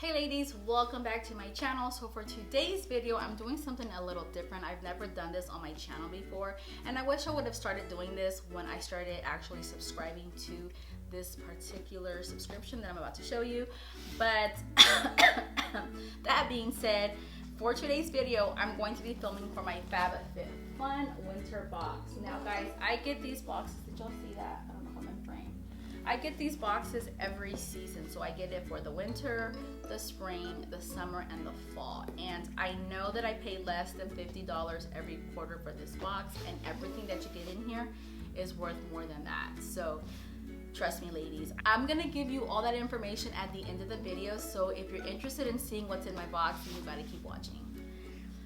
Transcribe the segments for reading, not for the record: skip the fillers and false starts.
Hey ladies, welcome back to my channel. So for today's video, I'm doing something a little different. I've never done this on my channel before, and I wish I would have started doing this when I started actually subscribing to this particular subscription that I'm about to show you. But that being said, for today's video, I'm going to be filming for my FabFitFun winter box. Now guys, I get these boxes. Did y'all see that? I don't know if I'm in frame. I get these boxes every season, so I get it for the winter, the spring, the summer, and the fall. And I know that I pay less than $50 every quarter for this box, and everything that you get in here is worth more than that. So trust me ladies, I'm gonna give you all that information at the end of the video, so if you're interested in seeing what's in my box, you gotta keep watching.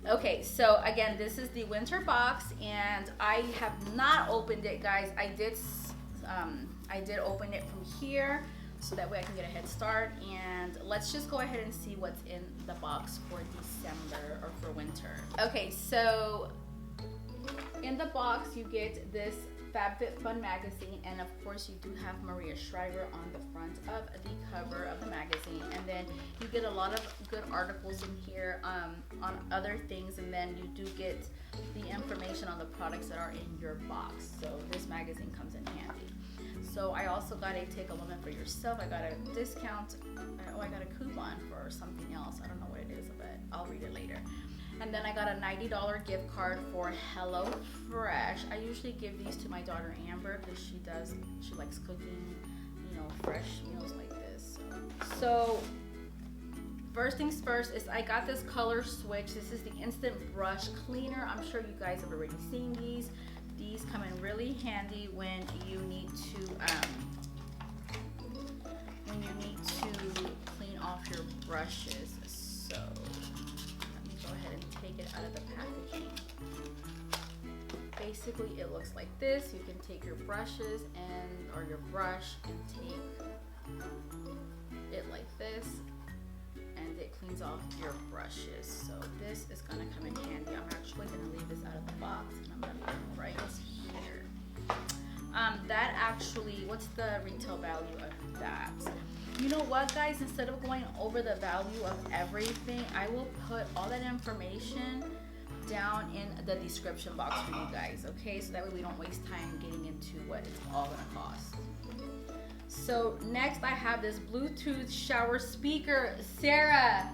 Okay, so again, this is the winter box, and I have not opened it, guys. I did open it from here so that way I can get a head start, and let's just go ahead and see what's in the box for December or for winter. Okay, so in the box you get this FabFitFun magazine, and of course you do have Maria Shriver on the front of the cover of the magazine, and then you get a lot of good articles in here on other things, and then you do get the information on the products that are in your box. So this magazine comes in handy. So I also got a Take a Woman for Yourself. I got a discount. Oh, I got a coupon for something else. I don't know what it is, but I'll read it later. And then I got a $90 gift card for HelloFresh. I usually give these to my daughter Amber because she likes cooking, you know, fresh meals like this. So first things first is I got this color switch. This is the instant brush cleaner. I'm sure you guys have already seen these. These come in really handy when you need to clean off your brushes. So let me go ahead and take it out of the packaging. Basically, it looks like this. You can take your brushes or your brush and take it like this, and it cleans off your brushes. So this is gonna come in handy. I'm actually gonna leave this out of the box, and I'm gonna leave it right here. That actually, what's the retail value of that? You know what, guys? Instead of going over the value of everything, I will put all that information down in the description box for you guys, okay? So that way we don't waste time getting into what it's all gonna cost. So next I have this Bluetooth shower speaker. Sarah,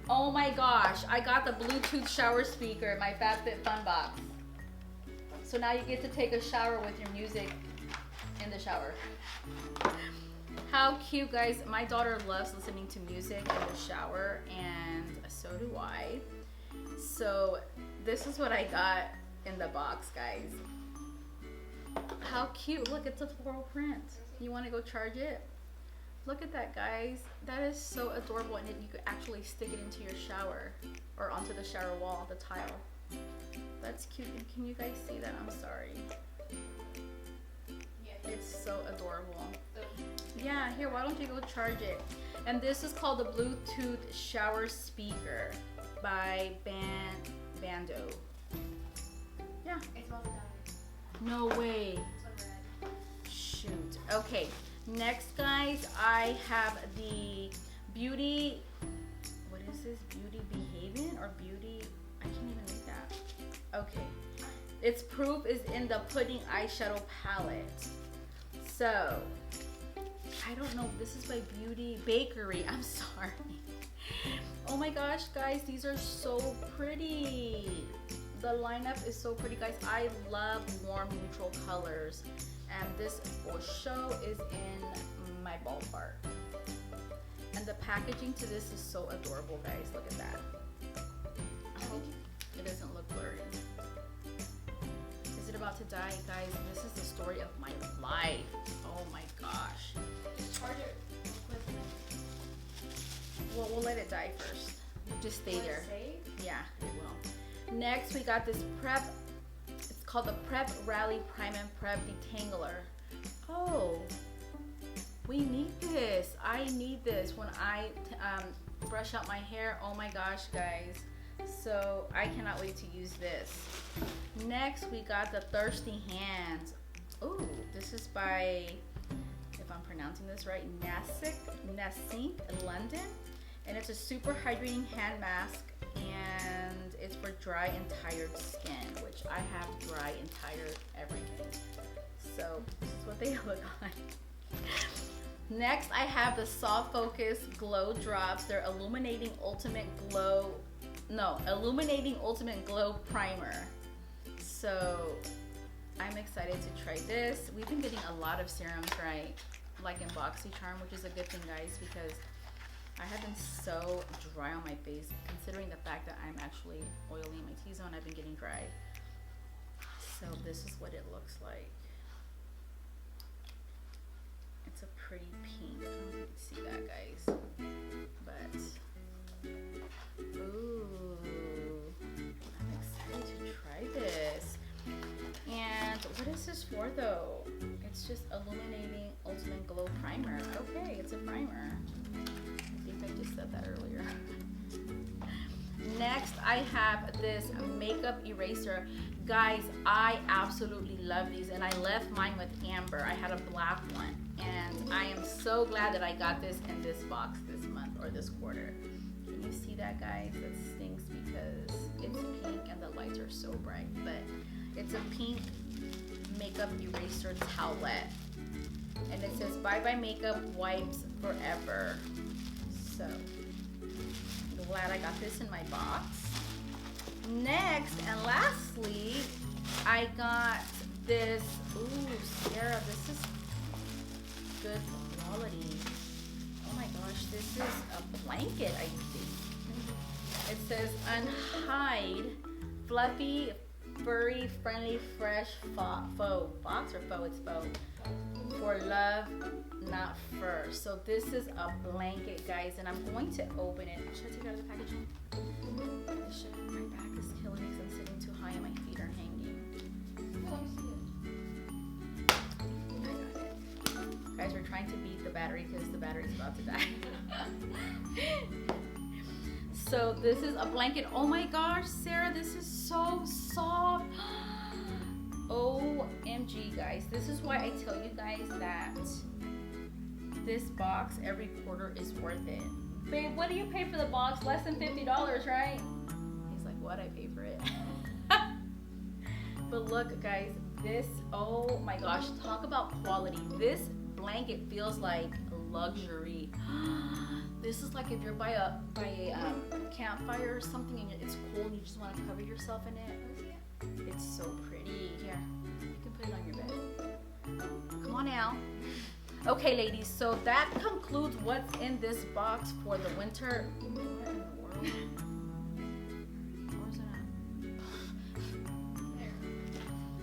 oh my gosh, I got the Bluetooth shower speaker in my FabFitFun box. So now you get to take a shower with your music in the shower. How cute, guys. My daughter loves listening to music in the shower, and so do I. So this is what I got in the box, guys. How cute. Look, it's a floral print. You want to go charge it? Look at that, guys. That is so adorable, and you could actually stick it into your shower or onto the shower wall, the tile. That's cute. And can you guys see that? I'm sorry. It's so adorable. Yeah, here, why don't you go charge it? And this is called the Bluetooth shower speaker by Bando. Yeah. It's well done. No way. Shoot. Okay, next, guys, I have the Beauty, what is this? Beauty Behaving or Beauty, I can't even read that. Okay, its proof is in the Pudding eyeshadow palette. So I don't know, this is by Beauty Bakery. I'm sorry. Oh my gosh, guys, these are so pretty. The lineup is so pretty, guys. I love warm neutral colors, and this for show is in my ballpark. And the packaging to this is so adorable, guys. Look at that. I hope it doesn't look blurry. Is it about to die, guys? This is the story of my life. Oh my gosh. Charger. Well, we'll let it die first. Just stay there. Save? Yeah, it will. Next, we got this Prep. It's called the Prep Rally Prime and Prep Detangler. Oh, we need this. I need this when I brush out my hair. Oh my gosh, guys. So I cannot wait to use this. Next, we got the Thirsty Hands. Ooh, this is by, if I'm pronouncing this right, Nasik London. it's a super hydrating hand mask, and it's for dry and tired skin, which I have dry and tired everything. So this is what they look like. Next, I have the Soft Focus Glow Drops. They're Illuminating Ultimate Glow Primer. So I'm excited to try this. We've been getting a lot of serums, right? Like in BoxyCharm, which is a good thing, guys, because I have been so dry on my face, considering the fact that I'm actually oily in my T-zone. I've been getting dry. So this is what it looks like. It's a pretty pink. I don't know if you can see that, guys. But ooh, I'm excited to try this. And what is this for though? It's just Illuminating Ultimate Glow Primer. Okay, it's a primer. I think I just said that earlier. Next, I have this makeup eraser. Guys, I absolutely love these, and I left mine with Amber. I had a black one, and I am so glad that I got this in this box this month or this quarter. Can you see that, guys? That stinks because it's pink and the lights are so bright, but it's a pink makeup eraser towelette, and it says bye bye makeup wipes forever. So I'm glad I got this in my box. Next and lastly, I got this. Ooh, Sarah, this is good quality. Oh my gosh, this is a blanket, I think. It says unhide fluffy furry friendly fresh faux box or faux, it's faux, for love not fur. So this is a blanket, guys, and I'm going to open it. Should I take it out of the packaging? I should. My back is killing me because I'm sitting too high and my feet are hanging. I got it. Guys, we're trying to beat the battery because the battery's about to die. So this is a blanket. Oh my gosh, Sarah, this is so soft. OMG, guys. This is why I tell you guys that this box every quarter is worth it. Babe, what do you pay for the box? Less than $50, right? He's like, what? I pay for it. But look, guys, this, oh my gosh, talk about quality. This blanket feels like luxury. This is like if you're by a campfire or something and it's cold and you just want to cover yourself in it. It's so pretty. Here, you can put it on your bed. Come on now. Okay, ladies, so that concludes what's in this box for the winter. What in the world? Where's it at? There.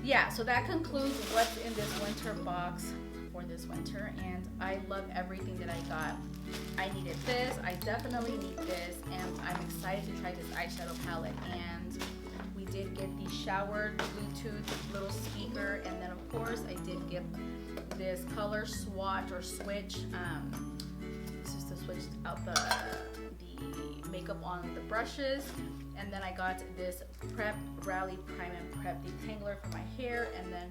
Yeah, so that concludes what's in this winter box for this winter, and I love everything that I got. I needed this, I definitely need this, and I'm excited to try this eyeshadow palette. And we did get the showered Bluetooth little speaker, and then of course I did get this color swatch or switch. This is to switch out the makeup on the brushes. And then I got this Prep Rally Prime and Prep Detangler for my hair. And then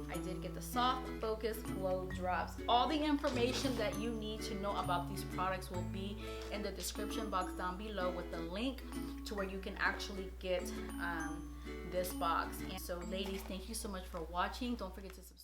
I did get the Soft Focus Glow Drops. All the information that you need to know about these products will be in the description box down below with the link to where you can actually get this box. And so ladies, thank you so much for watching. Don't forget to subscribe.